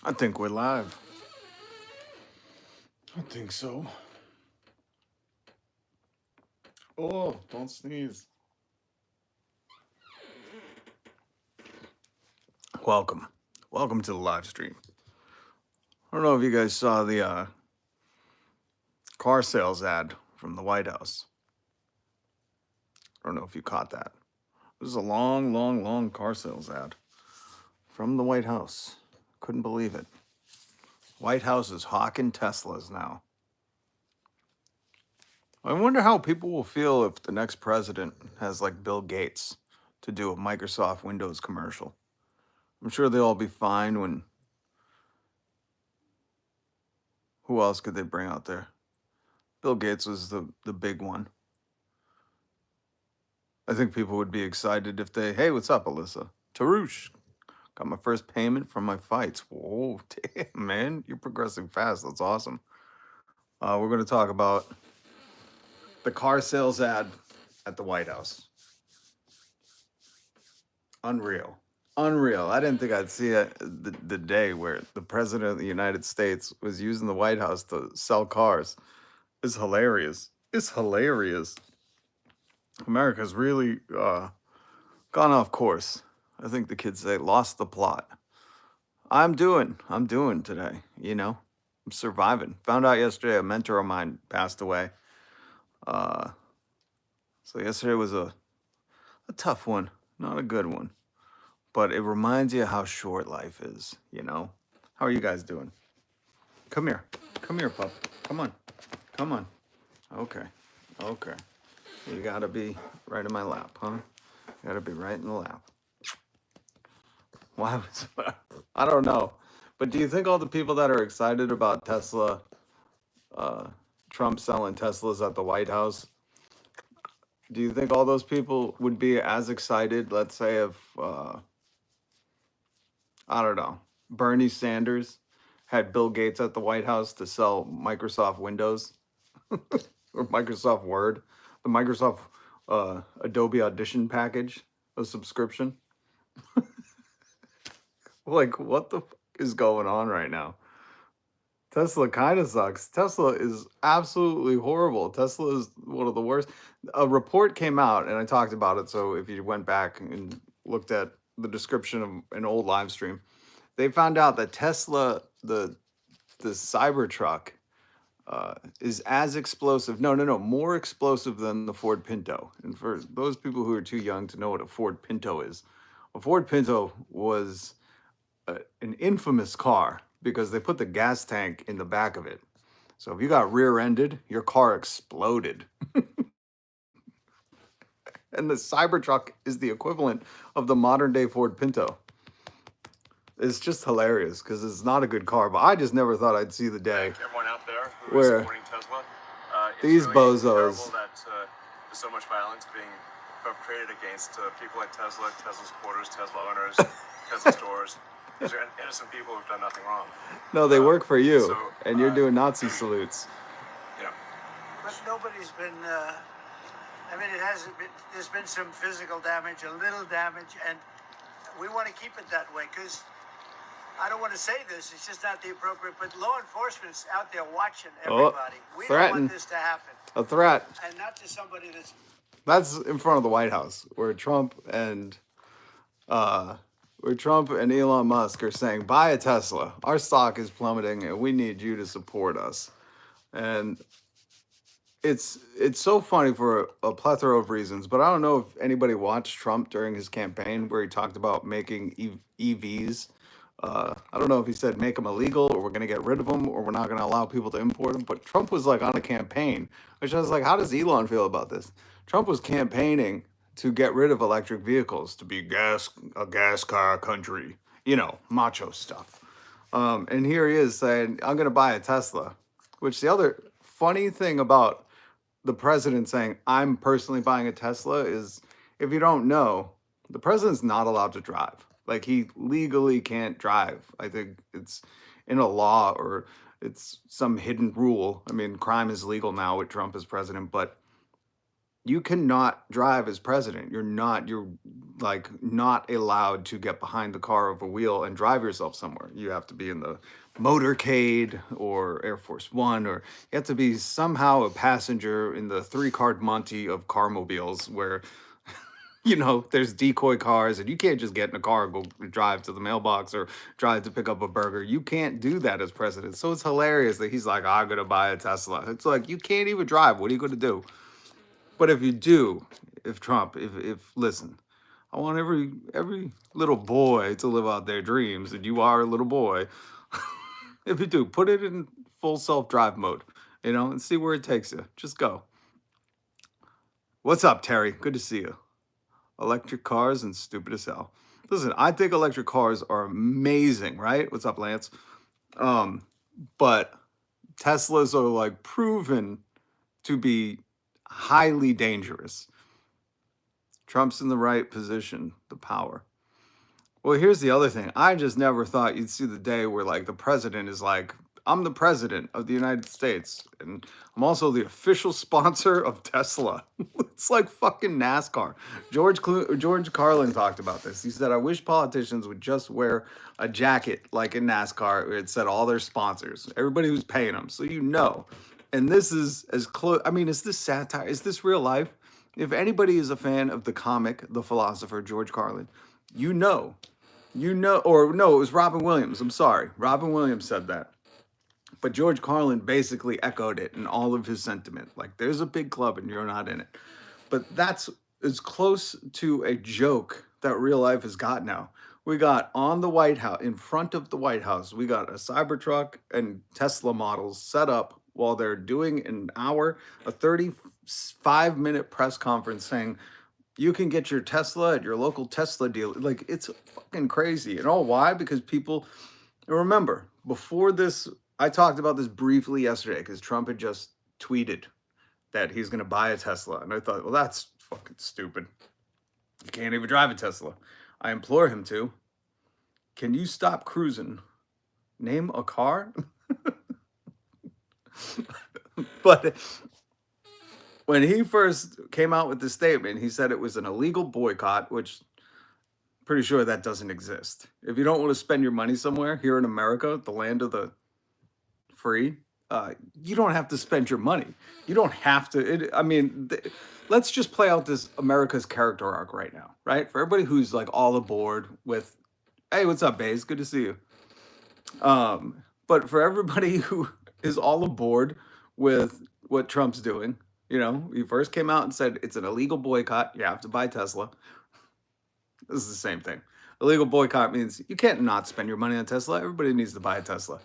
I think we're live. I think so. Oh, don't sneeze. Welcome. Welcome to the live stream. I don't know if you guys saw the car sales ad from the White House. I don't know if you caught that. It was a long car sales ad from the White House. Couldn't believe it. White House is hawking Teslas now. I wonder how people will feel if the next president has like Bill Gates to do a Microsoft Windows commercial. I'm sure they'll all be fine when. Who else could they bring out there? Bill Gates was the big one. I think people would be excited if they, hey, what's up, Alyssa? Tarush, got my first payment from my fights. Whoa, damn, man, you're progressing fast. That's awesome. We're going to talk about the car sales ad at the White House. Unreal. Unreal. I didn't think I'd see it the day where the president of the United States was using the White House to sell cars. It's hilarious. It's hilarious. America's really gone off course. I think the kids say lost the plot. I'm doing today, you know. I'm surviving. Found out yesterday a mentor of mine passed away. So yesterday was a tough one, not a good one. But it reminds you how short life is, you know. How are you guys doing? Come here. Come here, pup. Come on. Come on. Okay. Okay. You gotta be right in my lap, huh? You gotta be right in the lap. Why was I don't know. But do you think all the people that are excited about Tesla, Trump selling Teslas at the White House, do you think all those people would be as excited, let's say, if, I don't know, Bernie Sanders had Bill Gates at the White House to sell Microsoft Windows or Microsoft Word, the Microsoft Adobe Audition package, a subscription? Like, what the fuck is going on right now? Tesla kind of sucks. Tesla is absolutely horrible. Tesla is one of the worst. A report came out, and I talked about it. So if you went back and looked at the description of an old live stream, they found out that Tesla, the Cybertruck, is as explosive. No, more explosive than the Ford Pinto. And for those people who are too young to know what a Ford Pinto is, a Ford Pinto was an infamous car because they put the gas tank in the back of it. So if you got rear-ended, your car exploded. And the Cybertruck is the equivalent of the modern-day Ford Pinto. It's just hilarious because it's not a good car, but I just never thought I'd see the day everyone out there who is where supporting Tesla. these It's really bozos. terrible that there's so much violence being perpetrated against people like Tesla, Tesla supporters, Tesla owners, Tesla stores. These are innocent people who've done nothing wrong. No, they work for you, So, and you're doing Nazi salutes. Yeah. But nobody's been, I mean, it hasn't been, there's been some physical damage, a little damage, and we want to keep it that way because I don't want to say this, it's just not the appropriate, but law enforcement's out there watching everybody. We don't threaten. want this to happen. A threat. And not to somebody that's... That's in front of the White House, where Trump and Elon Musk are saying, buy a Tesla. Our stock is plummeting, and we need you to support us. And it's so funny for a plethora of reasons. But I don't know if anybody watched Trump during his campaign, where he talked about making EVs. I don't know if he said make them illegal, or we're going to get rid of them, or we're not going to allow people to import them. But Trump was like on a campaign, which I was like, how does Elon feel about this? Trump was campaigning to get rid of electric vehicles, to be a gas car country, you know, macho stuff. And here he is saying, I'm going to buy a Tesla, which the other funny thing about the president saying, I'm personally buying a Tesla is, if you don't know, the president's not allowed to drive. Like, he legally can't drive. I think it's in a law or it's some hidden rule. I mean, crime is legal now with Trump as president, but You cannot drive as president. You're like not allowed to get behind the car of a wheel and drive yourself somewhere. You have to be in the motorcade or Air Force One, or you have to be somehow a passenger in the three-card Monte of car mobiles where there's decoy cars and you can't just get in a car and go drive to the mailbox or drive to pick up a burger. You can't do that as president. So it's hilarious that he's like, I'm going to buy a Tesla. It's like, you can't even drive. What are you going to do? But if you do, if Trump, if listen, I want every little boy to live out their dreams, and you are a little boy. If you do, put it in full self-drive mode, and see where it takes you. Just go. What's up, Terry? Good to see you. Electric cars and stupid as hell. Listen, I think electric cars are amazing, right? What's up, Lance? But Teslas are like proven to be highly dangerous. Trump's in the right position, the power. Well, here's the other thing. I just never thought you'd see the day where like the president is like, I'm the president of the United States, and I'm also the official sponsor of Tesla. It's like fucking NASCAR. George Carlin talked about this. He said, I wish politicians would just wear a jacket like in NASCAR where it said all their sponsors, everybody who's paying them, so you know. And this is as close. I mean, is this satire? Is this real life? If anybody is a fan of the comic, the philosopher George Carlin, or no, it was Robin Williams. I'm sorry. Robin Williams said that. But George Carlin basically echoed it in all of his sentiment. Like, there's a big club and you're not in it. But that's as close to a joke that real life has got now. We got on the White House, in front of the White House, we got a Cybertruck and Tesla models set up while they're doing a 35-minute press conference saying, you can get your Tesla at your local Tesla dealer. Like, it's fucking crazy. And all why? Because people, remember, before this, I talked about this briefly yesterday because Trump had just tweeted that he's going to buy a Tesla. And I thought, well, that's fucking stupid. You can't even drive a Tesla. I implore him to. Can you stop cruising? Name a car? But when he first came out with the statement, he said it was an illegal boycott, which pretty sure that doesn't exist. If you don't want to spend your money somewhere here in America, the land of the free, you don't have to spend your money. You don't have to. Let's just play out this America's character arc right now, right? For everybody who's like all aboard with, hey, what's up, Baze? Good to see you. But for everybody who is all aboard with what Trump's doing, he first came out and said it's an illegal boycott. You have to buy Tesla. This is the same thing. Illegal boycott means you can't not spend your money on Tesla. Everybody needs to buy a Tesla.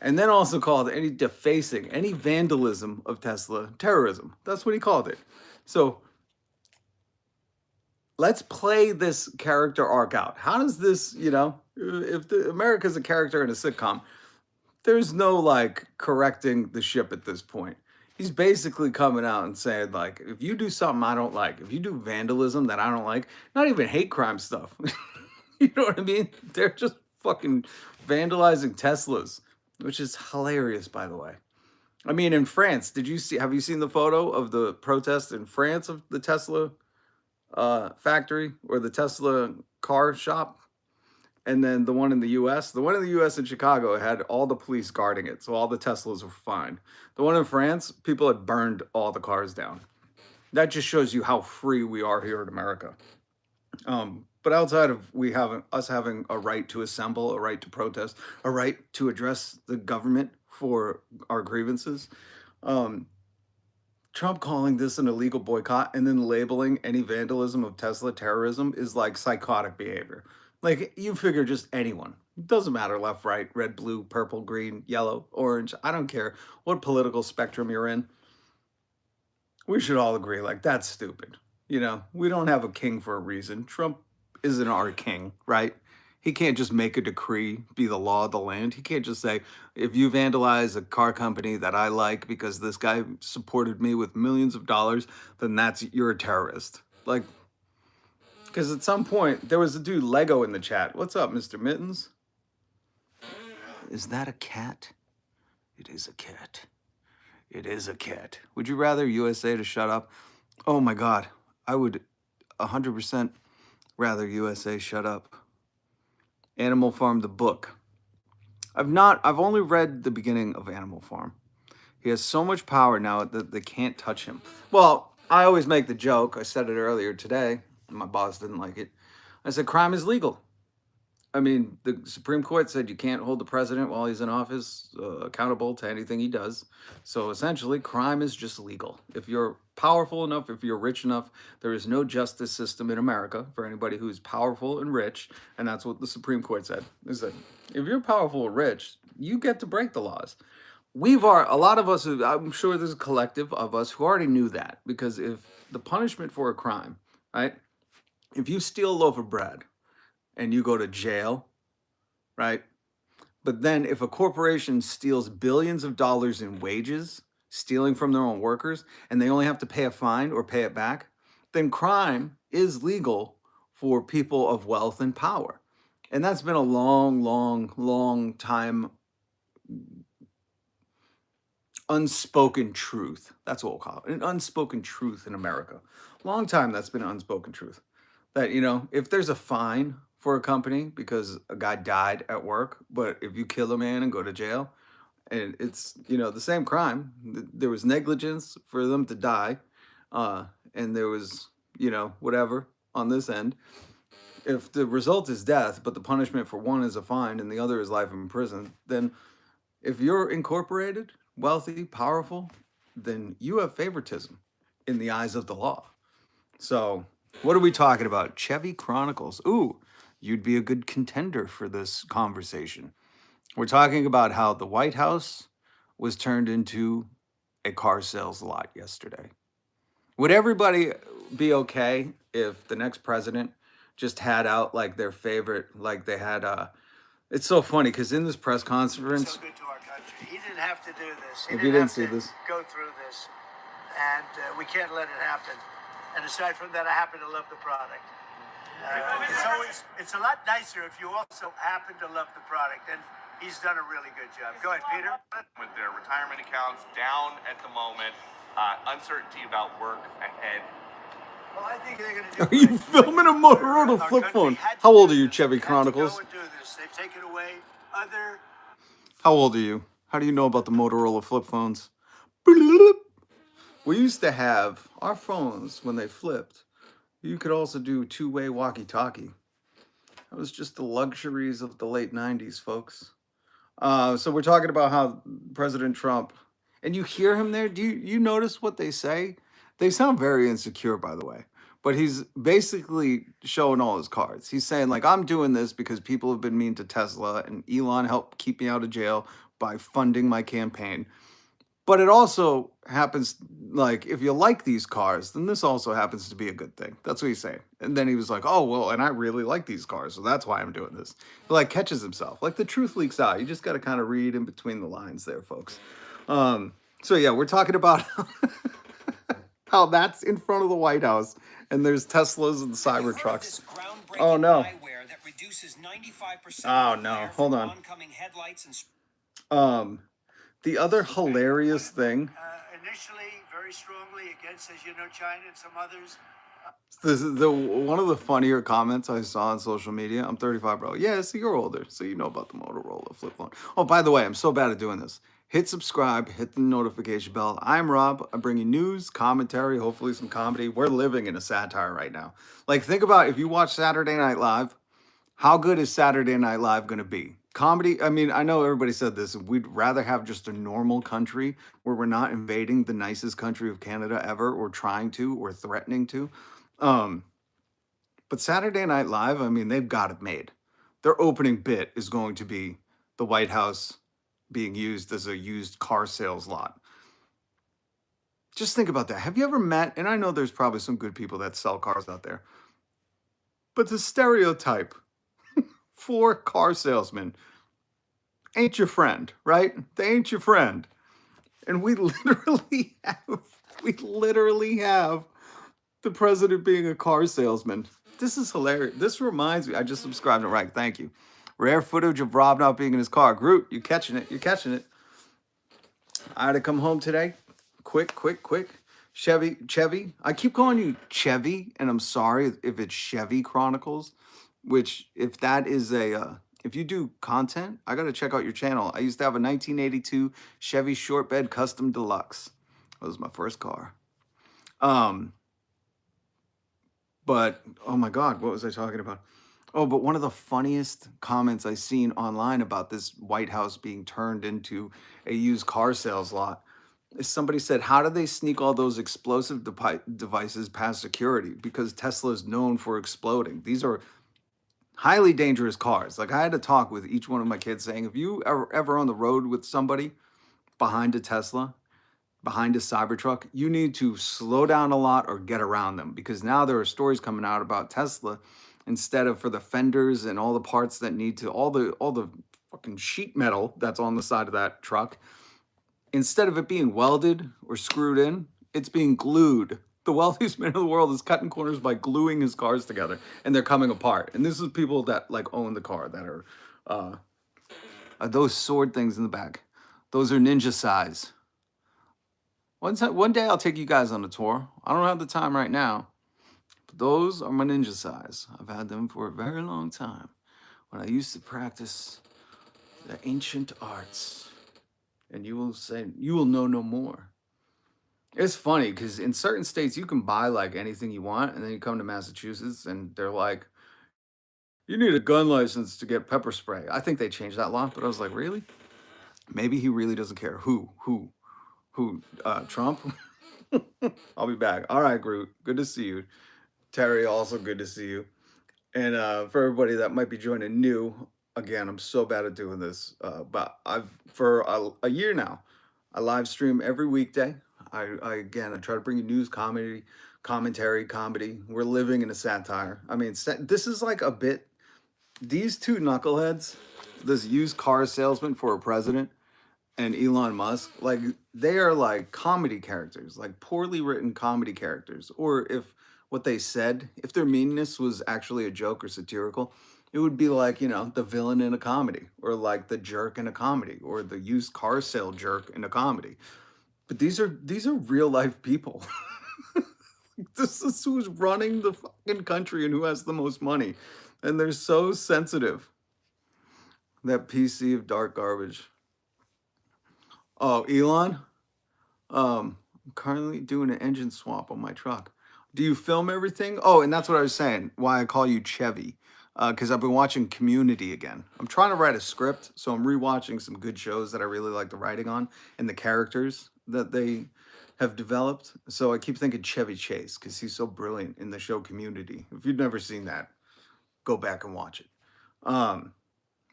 And then also called any defacing, any vandalism of Tesla terrorism. That's what he called it. So let's play this character arc out. How does this, if America's a character in a sitcom, there's no like correcting the ship at this point. He's basically coming out and saying, like, if you do something I don't like, if you do vandalism that I don't like, not even hate crime stuff. You know what I mean? They're just fucking vandalizing Teslas, which is hilarious, by the way. I mean, in France, have you seen the photo of the protest in France of the Tesla factory or the Tesla car shop? And then the one in the U.S. The one in the U.S. in Chicago had all the police guarding it, so all the Teslas were fine. The one in France, people had burned all the cars down. That just shows you how free we are here in America. But outside of us having a right to assemble, a right to protest, a right to address the government for our grievances, Trump calling this an illegal boycott and then labeling any vandalism of Tesla terrorism is like psychotic behavior. Like, you figure just anyone. It doesn't matter left, right, red, blue, purple, green, yellow, orange. I don't care what political spectrum you're in. We should all agree, like, that's stupid. We don't have a king for a reason. Trump isn't our king, right? He can't just make a decree, be the law of the land. He can't just say, if you vandalize a car company that I like because this guy supported me with millions of dollars, then you're a terrorist. Like, because at some point, there was a dude, Lego, in the chat. What's up, Mr. Mittens? Is that a cat? It is a cat. It is a cat. Would you rather USA to shut up? Oh my God. I would 100% rather USA shut up. Animal Farm, the book. I've only read the beginning of Animal Farm. He has so much power now that they can't touch him. Well, I always make the joke. I said it earlier today. And my boss didn't like it. I said, crime is legal. I mean, the Supreme Court said you can't hold the president while he's in office accountable to anything he does. So essentially, crime is just legal. If you're powerful enough, if you're rich enough, there is no justice system in America for anybody who's powerful and rich. And that's what the Supreme Court said. Is that if you're powerful or rich, you get to break the laws. A lot of us, I'm sure there's a collective of us who already knew that, because if the punishment for a crime, right? If you steal a loaf of bread and you go to jail, right? But then if a corporation steals billions of dollars in wages, stealing from their own workers, and they only have to pay a fine or pay it back, then crime is legal for people of wealth and power. And that's been a long, long, long time unspoken truth. That's what we'll call it. An unspoken truth in America. Long time that's been an unspoken truth. That, if there's a fine for a company because a guy died at work, but if you kill a man and go to jail, and it's, the same crime, there was negligence for them to die, and there was, whatever on this end. If the result is death, but the punishment for one is a fine and the other is life in prison, then if you're incorporated, wealthy, powerful, then you have favoritism in the eyes of the law. So, what are we talking about? Chevy Chronicles. Ooh, you'd be a good contender for this conversation. We're talking about how the White House was turned into a car sales lot yesterday. Would everybody be okay if the next president just had out like their favorite, like they had it's so funny because in this press conference, So good to our country. He didn't have to do this. He if you didn't didn't see have to this, go through this, and we can't let it happen. And aside from that, I happen to love the product. It's a lot nicer if you also happen to love the product, and he's done a really good job. Go ahead, Peter. With their retirement accounts down at the moment, uncertainty about work ahead. Well, I think they're going to do. are you great. filming a Motorola Our flip country phone? had to How old do are you, this. Chevy Had to Chronicles? go and do this. They've taken away other. How old are you? How do you know about the Motorola flip phones? We used to have our phones when they flipped. You could also do two-way walkie-talkie. That was just the luxuries of the late 90s, folks. So we're talking about how President Trump, and you hear him there. Do you notice what they say? They sound very insecure, by the way. But he's basically showing all his cards. He's saying, like, I'm doing this because people have been mean to Tesla, and Elon helped keep me out of jail by funding my campaign. But it also happens, like, if you like these cars, then this also happens to be a good thing. That's what he's saying. And then he was like, oh, well, and I really like these cars, so that's why I'm doing this. He, like, catches himself. Like, the truth leaks out. You just got to kind of read in between the lines there, folks. So, yeah, we're talking about how that's in front of the White House, and there's Teslas and Cybertrucks. Oh, no. Oh, no. Hold on. The other hilarious thing. Initially, very strongly against, as you know, China and some others. This is one of the funnier comments I saw on social media. I'm 35, bro. Yeah, so you're older, so you know about the Motorola flip phone. Oh, by the way, I'm so bad at doing this. Hit subscribe, hit the notification bell. I'm Rob. I'm bringing news, commentary, hopefully some comedy. We're living in a satire right now. Like, think about if you watch Saturday Night Live, how good is Saturday Night Live going to be? Comedy, I mean, I know everybody said this. We'd rather have just a normal country where we're not invading the nicest country of Canada ever, or trying to, or threatening to. But Saturday Night Live, I mean, they've got it made. Their opening bit is going to be the White House being used as a used car sales lot. Just think about that. Have you ever met, and I know there's probably some good people that sell cars out there, but the stereotype for car salesmen ain't your friend, right? They ain't your friend. And we literally have the president being a car salesman. This is hilarious. This reminds me, I just subscribed to Right. Thank you. Rare footage of Rob not being in his car. Groot, you catching it. You're catching it. I had to come home today. Quick. Chevy. I keep calling you Chevy, and I'm sorry if it's Chevy Chronicles. Which, if that is if you do content, I gotta check out your channel. I used to have a 1982 Chevy Short Bed Custom Deluxe. That was my first car. Um, but oh my God, what was I talking about? Oh, but one of the funniest comments I seen online about this White House being turned into a used car sales lot is somebody said, "How do they sneak all those explosive devices past security? Because Tesla is known for exploding. These are highly dangerous cars." Like I had to talk with each one of my kids saying, if you ever on the road with somebody behind a Tesla, behind a Cybertruck, you need to slow down a lot or get around them, because now there are stories coming out about Tesla, instead of for the fenders and all the parts that need to all the fucking sheet metal that's on the side of that truck, instead of it being welded or screwed in, it's being glued. The wealthiest man in the world is cutting corners by gluing his cars together, and they're coming apart. And this is people that like own the car that are those sword things in the back. Those are ninja size. One day I'll take you guys on a tour. I don't have the time right now, but those are my ninja size. I've had them for a very long time when I used to practice the ancient arts. And you will know no more. It's funny because in certain states you can buy like anything you want, and then you come to Massachusetts and they're like, you need a gun license to get pepper spray. I think they changed that law, but I was like, really? Maybe he really doesn't care. Who? Trump? I'll be back. All right, Groot. Good to see you. Terry, also good to see you. And for everybody that might be joining new, again, I'm so bad at doing this, but I've for a year now, I live stream every weekday. I try to bring you news, commentary, comedy. We're living in a satire. I mean, this is like a bit. These two knuckleheads, this used car salesman for a president, and Elon Musk, like they are like comedy characters, like poorly written comedy characters. Or if what they said, if their meanness was actually a joke or satirical, it would be like, the villain in a comedy, or like the jerk in a comedy, or the used car sale jerk in a comedy. But these are real life people. This is who's running the fucking country and who has the most money. And they're so sensitive. That PC of dark garbage. Oh, Elon? I'm currently doing an engine swap on my truck. Do you film everything? Oh, and that's what I was saying. Why I call you Chevy. Because I've been watching Community again. I'm trying to write a script, so I'm rewatching some good shows that I really like the writing on and the characters that they have developed. So I keep thinking Chevy Chase because he's so brilliant in the show Community. If you've never seen that, go back and watch it.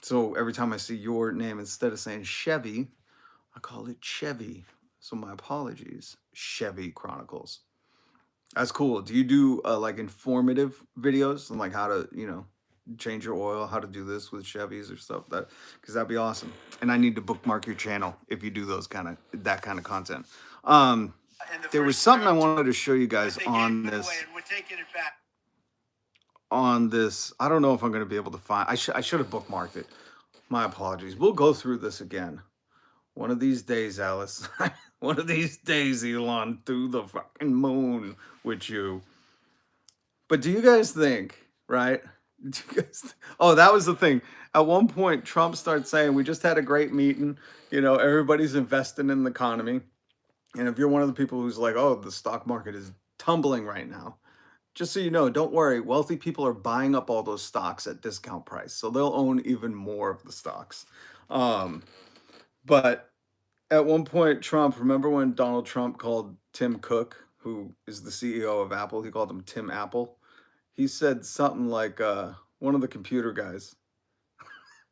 So every time I see your name, instead of saying Chevy, I call it Chevy. So my apologies, Chevy Chronicles. That's cool. Do you do like informative videos on like how to, change your oil, how to do this with Chevys or stuff? Because that'd be awesome. And I need to bookmark your channel if you do that kind of content. There was something I wanted to show you guys on this. We're taking it back. On this, I don't know if I'm going to be able to find. I should have bookmarked it. My apologies. We'll go through this again. One of these days, Alice. One of these days, Elon, through the fucking moon with you. But do you guys think, right? Oh, that was the thing. At one point, Trump starts saying, we just had a great meeting. Everybody's investing in the economy. And if you're one of the people who's like, oh, the stock market is tumbling right now, just so you know, don't worry. Wealthy people are buying up all those stocks at discount price. So they'll own even more of the stocks. But at one point, remember when Donald Trump called Tim Cook, who is the CEO of Apple, he called him Tim Apple? He said something like, one of the computer guys,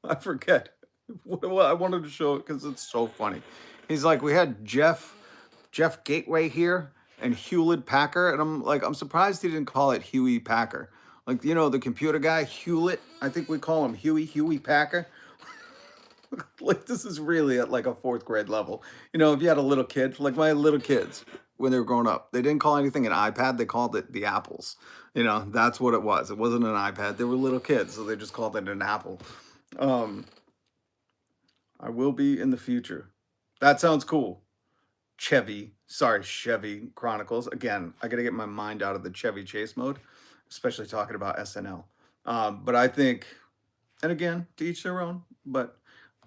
I forget. I wanted to show it because it's so funny. He's like, we had Jeff Gateway here and Hewlett Packard. And I'm surprised he didn't call it Huey Packer. Like, the computer guy, Hewlett, I think we call him Huey Packer. Like, this is really at like a fourth grade level. If you had a little kid, like my little kids, when they were growing up, they didn't call anything an iPad. They called it the apples. That's what it was. It wasn't an iPad. They were little kids, so they just called it an apple. I will be in the future. That sounds cool. Chevy Chronicles. Again, I got to get my mind out of the Chevy Chase mode, especially talking about SNL. But I think, and again, to each their own, but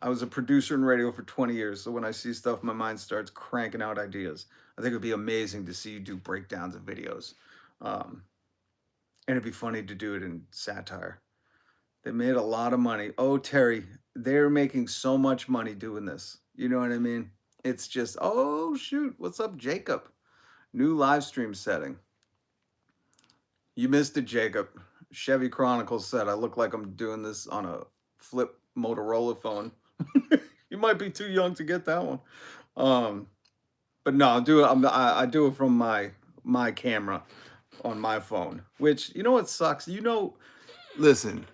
I was a producer in radio for 20 years. So when I see stuff, my mind starts cranking out ideas. I think it'd be amazing to see you do breakdowns of videos. Um, and it'd be funny to do it in satire. They made a lot of money. Oh, Terry, they're making so much money doing this. You know what I mean? It's just, oh, shoot. What's up, Jacob? New live stream setting. You missed it, Jacob. Chevy Chronicles said, I look like I'm doing this on a flip Motorola phone. You might be too young to get that one. But no, I do it from my camera on my phone, which, you know what sucks? Listen,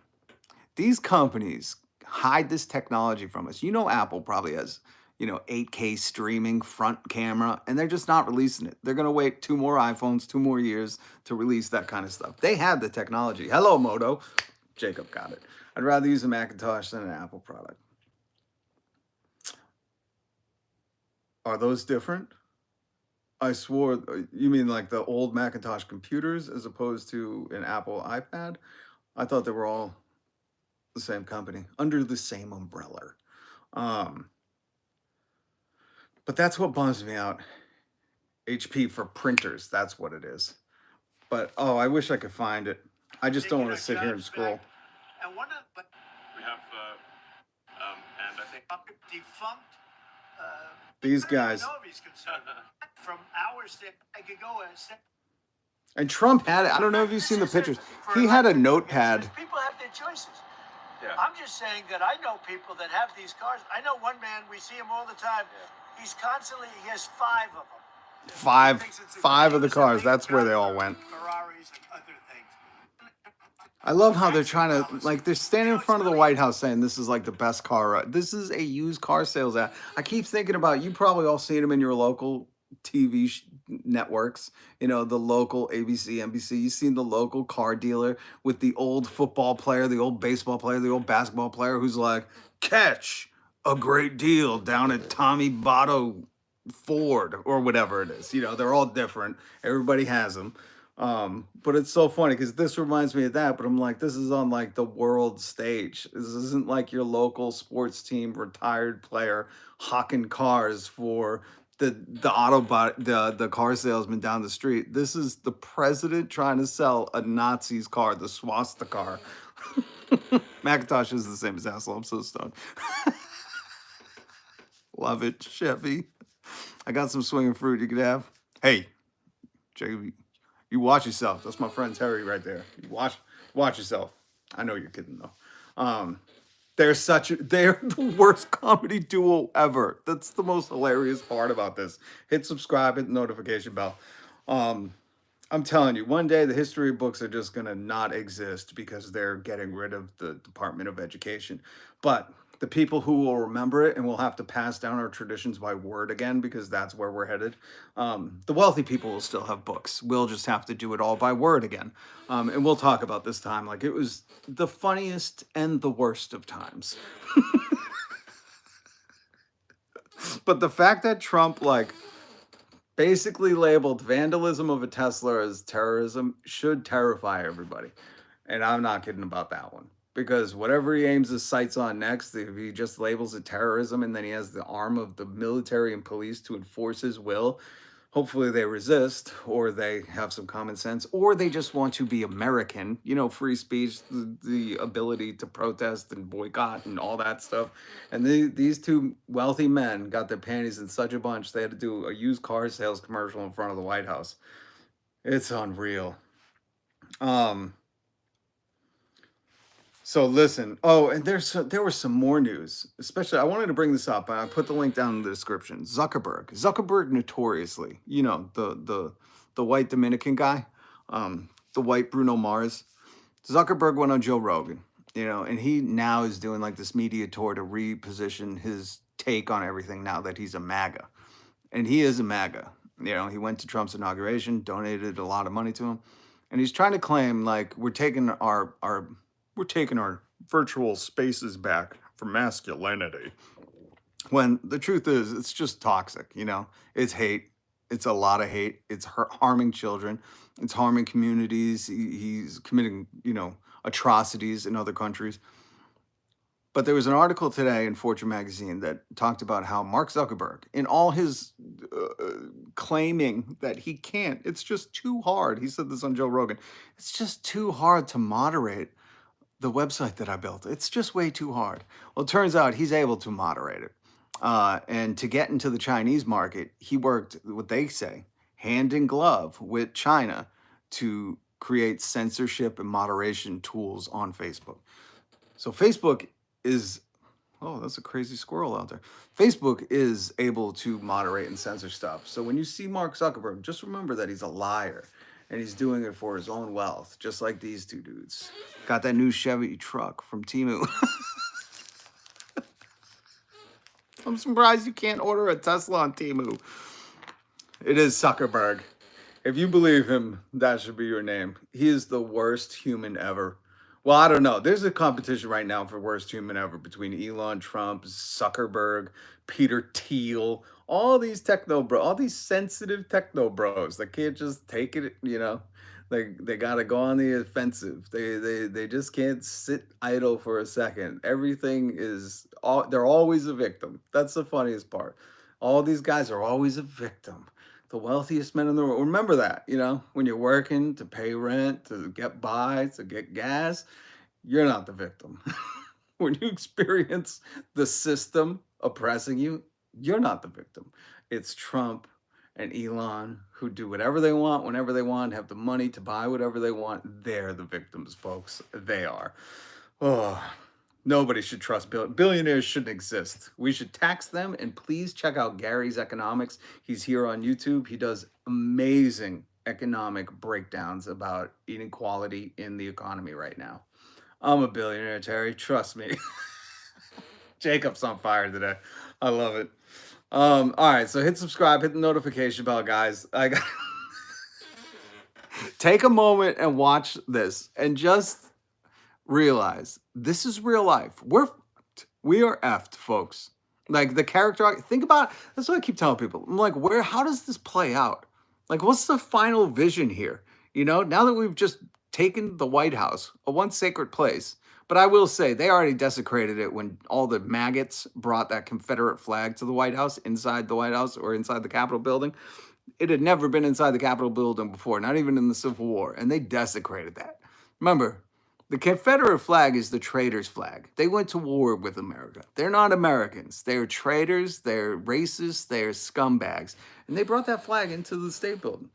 these companies hide this technology from us. Apple probably has, 8K streaming front camera, and they're just not releasing it. They're going to wait 2 more iPhones, 2 more years to release that kind of stuff. They have the technology. Hello, Moto. Jacob got it. I'd rather use a Macintosh than an Apple product. Are those different? I swore, you mean like the old Macintosh computers as opposed to an Apple iPad? I thought they were all the same company, under the same umbrella. But that's what bums me out. HP for printers, that's what it is. But, I wish I could find it. I just don't want to sit here and scroll. And one of the We have, and I think defunct. These I don't even guys. know if he's concerned. From our step, I could go a step. And Trump had it. I don't know if you've seen the This is pictures. for He had a elected notepad. because people have their choices. Yeah. I'm just saying that I know people that have these cars. I know one man, we see him all the time. He's constantly, he has 5 of them. Five of the cars. That's where they all went. Ferraris and other things. I love how they're trying to, like, they're standing in front of the White House saying this is like the best car. This is a used car sales ad. I keep thinking about, you probably all seen them in your local TV networks, the local ABC, NBC. You've seen the local car dealer with the old football player, the old baseball player, the old basketball player who's like, catch a great deal down at Tommy Botto Ford or whatever it is. They're all different. Everybody has them. But it's so funny because this reminds me of that, but I'm like, this is on like the world stage. This isn't like your local sports team retired player hawking cars for the car salesman down the street. This is the president trying to sell a Nazi's car, the swastika car. Macintosh is the same as Asshole. I'm so stoned. Love it, Chevy. I got some swinging fruit you could have. Hey, Jacob, you watch yourself. That's my friend Terry right there. You watch yourself. I know you're kidding though. They're the worst comedy duo ever. That's the most hilarious part about this. Hit subscribe, hit the notification bell. I'm telling you, one day the history books are just gonna not exist because they're getting rid of the Department of Education. But the people who will remember it, and we'll have to pass down our traditions by word again because that's where we're headed. The wealthy people will still have books. We'll just have to do it all by word again. And we'll talk about this time like it was the funniest and the worst of times. But the fact that Trump basically labeled vandalism of a Tesla as terrorism should terrify everybody. And I'm not kidding about that one. Because whatever he aims his sights on next, if he just labels it terrorism and then he has the arm of the military and police to enforce his will, hopefully they resist, or they have some common sense, or they just want to be American, free speech, the ability to protest and boycott and all that stuff. And these 2 wealthy men got their panties in such a bunch, they had to do a used car sales commercial in front of the White House. It's unreal. So listen. Oh, and there was some more news. Especially, I wanted to bring this up. I put the link down in the description. Zuckerberg notoriously, the white Dominican guy, the white Bruno Mars. Zuckerberg went on Joe Rogan, and he now is doing like this media tour to reposition his take on everything now that he's a MAGA, and he is a MAGA. He went to Trump's inauguration, donated a lot of money to him, and he's trying to claim like we're taking our virtual spaces back for masculinity. when the truth is it's just toxic. It's hate. It's a lot of hate. It's harming children. It's harming communities. He's committing atrocities in other countries. But there was an article today in Fortune magazine that talked about how Mark Zuckerberg, in all his claiming that he can't, it's just too hard. He said this on Joe Rogan. It's just too hard to moderate the website that I built. It's just way too hard. Well, it turns out he's able to moderate it. And to get into the Chinese market, he worked, what they say, hand in glove with China to create censorship and moderation tools on Facebook. So Facebook is, oh, that's a crazy squirrel out there. Facebook is able to moderate and censor stuff. So when you see Mark Zuckerberg, just remember that he's a liar and he's doing it for his own wealth, just like these two dudes. Got that new Chevy truck from Temu. I'm surprised you can't order a Tesla on Temu. It is Zuckerberg. If you believe him, that should be your name. He is the worst human ever. Well, I don't know. There's a competition right now for worst human ever between Elon, Trump, Zuckerberg, Peter Thiel, all these all these sensitive techno bros that can't just take it, They got to go on the offensive. They just can't sit idle for a second. Everything is they're always a victim. That's the funniest part. All these guys are always a victim. The wealthiest men in the world. Remember that, when you're working to pay rent, to get by, to get gas, you're not the victim. When you experience the system oppressing you, you're not the victim. It's Trump and Elon who do whatever they want, whenever they want, have the money to buy whatever they want. They're the victims, folks. They are. Oh, nobody should trust billionaires. Shouldn't exist. We should tax them. And please check out Gary's Economics. He's here on YouTube. He does amazing economic breakdowns about inequality in the economy right now. I'm a billionaire, Terry. Trust me. Jacob's on fire today. I love it. All right, so hit subscribe, hit the notification bell, guys. Take a moment and watch this and just realize this is real life. We are effed, folks. Like the character, think about it. That's what I keep telling people. I'm like, how does this play out? Like, what's the final vision here? Now that we've just taken the White House, a once sacred place. But I will say they already desecrated it when all the maggots brought that Confederate flag to the White House, inside the White House or inside the Capitol building. It had never been inside the Capitol building before, not even in the Civil War, and they desecrated that. Remember, the Confederate flag is the traitors' flag. They went to war with America. They're not Americans. They're traitors, they're racists, they're scumbags. And they brought that flag into the state building.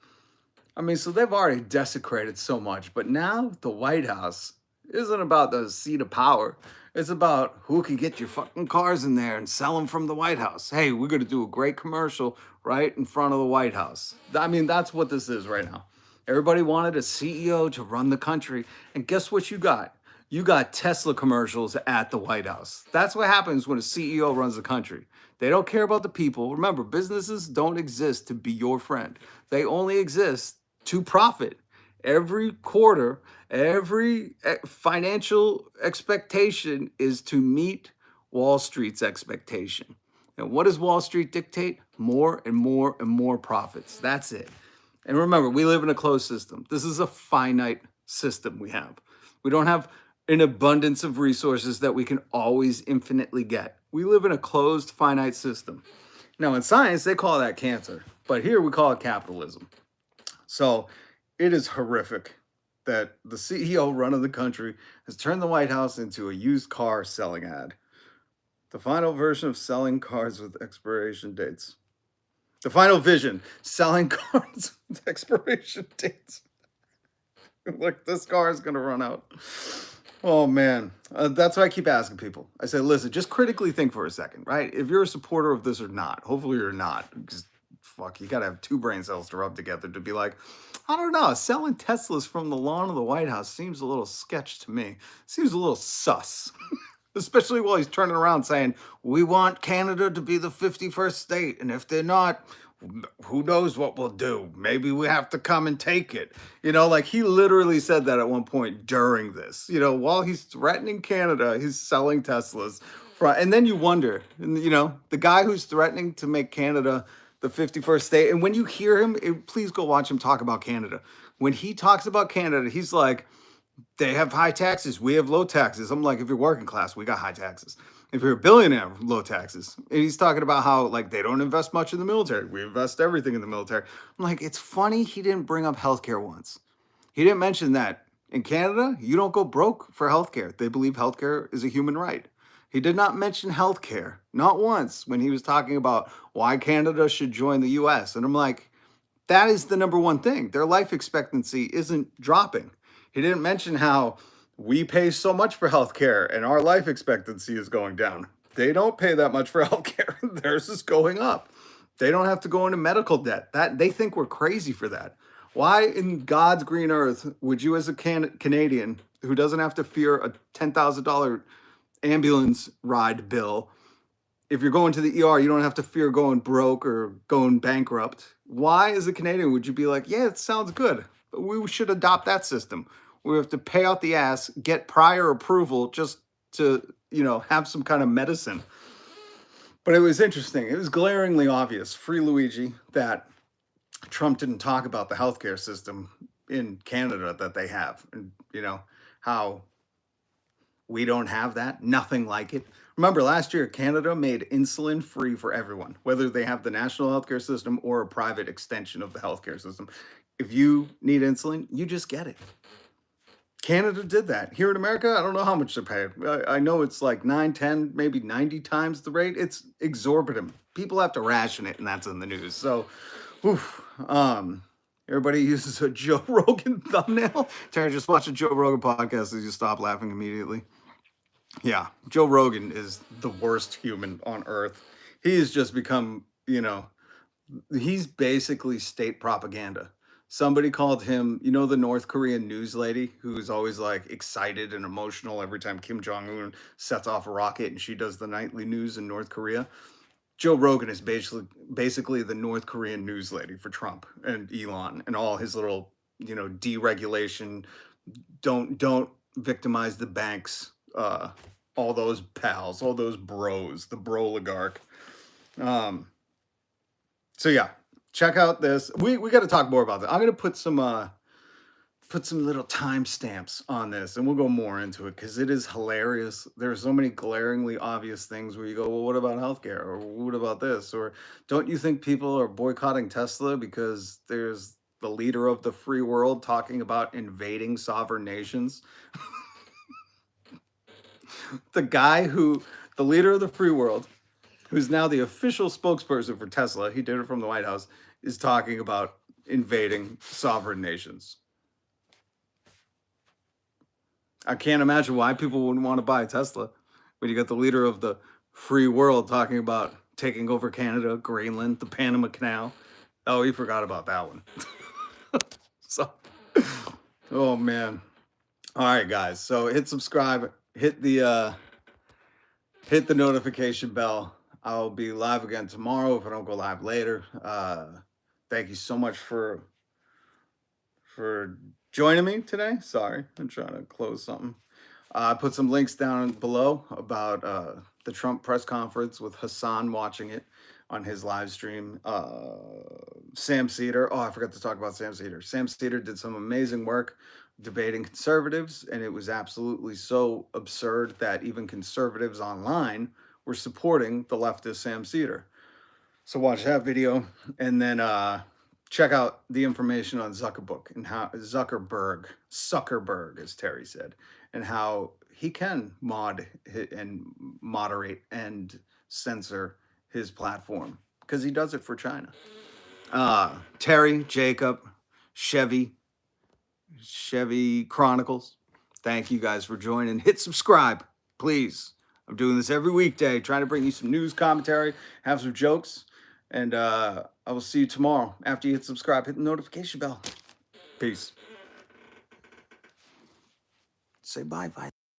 So they've already desecrated so much, but now the White House isn't about the seat of power. It's about who can get your fucking cars in there and sell them from the White House. Hey, we're going to do a great commercial right in front of the White House. That's what this is right now. Everybody wanted a CEO to run the country. And guess what you got? You got Tesla commercials at the White House. That's what happens when a CEO runs the country. They don't care about the people. Remember, businesses don't exist to be your friend. They only exist to profit. Every quarter, every financial expectation is to meet Wall Street's expectation. And what does Wall Street dictate? More and more and more profits. That's it. And remember, we live in a closed system. This is a finite system we have. We don't have an abundance of resources that we can always infinitely get. We live in a closed, finite system. Now, in science, they call that cancer. But here we call it capitalism. So it is horrific that the CEO running the country has turned the White House into a used car selling ad. The final version of selling cars with expiration dates. The final vision, selling cars with expiration dates. Look, this car is going to run out. Oh, man. That's why I keep asking people. I say, listen, just critically think for a second, right? If you're a supporter of this or not. Hopefully you're not. Because, fuck, you got to have two brain cells to rub together to be like, I don't know, selling Teslas from the lawn of the White House seems a little sketch to me. Seems a little sus. Especially while he's turning around saying, we want Canada to be the 51st state. And if they're not, who knows what we'll do? Maybe we have to come and take it. He literally said that at one point during this. While he's threatening Canada, he's selling Teslas And then you wonder, you know, the guy who's threatening to make Canada the 51st state. And when you hear him, please go watch him talk about Canada. When he talks about Canada, he's like, they have high taxes. We have low taxes. I'm like, if you're working class, we got high taxes. If you're a billionaire, low taxes. And he's talking about how like they don't invest much in the military. We invest everything in the military. I'm like, it's funny he didn't bring up healthcare once. He didn't mention that in Canada, you don't go broke for healthcare. They believe healthcare is a human right. He did not mention healthcare, not once, when he was talking about why Canada should join the US. And I'm like, that is the number one thing. Their life expectancy isn't dropping. He didn't mention how we pay so much for healthcare and our life expectancy is going down. They don't pay that much for healthcare. Theirs is going up. They don't have to go into medical debt. That they think we're crazy for that. Why in God's green earth would you, as a Canadian who doesn't have to fear a $10,000 ambulance ride bill, if you're going to the ER, you don't have to fear going broke or going bankrupt? Why, as a Canadian, would you be like, yeah, it sounds good, but we should adopt that system? We have to pay out the ass, get prior approval just to, you know, have some kind of medicine. But it was interesting. It was glaringly obvious, free Luigi, that Trump didn't talk about the healthcare system in Canada that they have, and you know how we don't have that, nothing like it. Remember last year, Canada made insulin free for everyone, whether they have the national healthcare system or a private extension of the healthcare system. If you need insulin, you just get it. Canada did that. Here in America, I don't know how much to pay. I know it's like 9, 10, maybe 90 times the rate. It's exorbitant. People have to ration it, and that's in the news. So, oof, everybody uses a Joe Rogan thumbnail. Terry, just watch a Joe Rogan podcast and you stop laughing immediately. Yeah, Joe Rogan is the worst human on earth. He has just become, you know, he's basically state propaganda. Somebody called him, you know, the North Korean news lady who's always like excited and emotional every time Kim Jong-un sets off a rocket and she does the nightly news in North Korea. Joe Rogan is basically the North Korean news lady for Trump and Elon and all his little, you know, deregulation, don't victimize the banks, all those pals, all those bros, the bro oligarch. So yeah, check out this. We got to talk more about that. I'm gonna put some little timestamps on this, and we'll go more into it because it is hilarious. There are so many glaringly obvious things where you go, well, what about healthcare, or what about this, or don't you think people are boycotting Tesla because there's the leader of the free world talking about invading sovereign nations? The leader of the free world, who's now the official spokesperson for Tesla, he did it from the White House, is talking about invading sovereign nations. I can't imagine why people wouldn't want to buy a Tesla when you got the leader of the free world talking about taking over Canada, Greenland, the Panama Canal. Oh, you forgot about that one. So, oh man. All right, guys. So hit subscribe, hit the notification bell. I'll be live again tomorrow if I don't go live later. Thank you so much for joining me today. Sorry, I'm trying to close something. I put some links down below about the Trump press conference with Hassan watching it on his live stream. Sam Cedar. Oh, I forgot to talk about Sam Cedar. Sam Cedar did some amazing work debating conservatives, and it was absolutely so absurd that even conservatives online were supporting the leftist Sam Cedar. So watch that video, and then check out the information on Zuckerberg and how Zuckerberg, as Terry said, and how he can moderate and censor his platform because he does it for China. Terry, Jacob, Chevy Chronicles, thank you guys for joining. Hit subscribe, please. I'm doing this every weekday, trying to bring you some news commentary, have some jokes, and I will see you tomorrow. After you hit subscribe, hit the notification bell. Peace. Say bye.